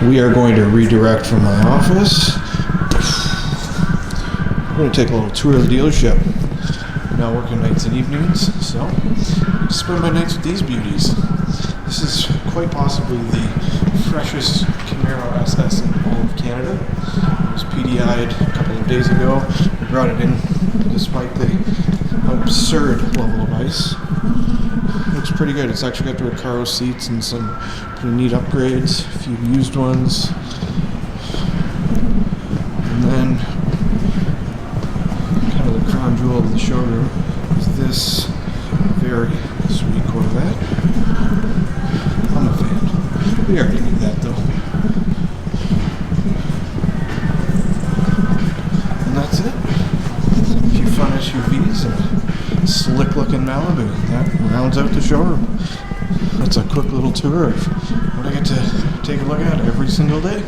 We are going to redirect from my office. We're going to take a little tour of the dealership. I'm now working nights and evenings, so spend my nights with these beauties. This is quite possibly the freshest Camaro SS in all of Canada. It was PDI'd a couple of days ago. We brought it in despite the absurd level of ice. Looks pretty good. It's actually got Recaro seats and some pretty neat upgrades, a few used ones. And then, kind of the crown jewel of the showroom is this very sweet Corvette. I'm a fan. We already knew that though. And that's it. A few fun SUVs and a slick looking Malibu. That rounds out the showroom. That's a quick little tour of what I get to take a look at every single day.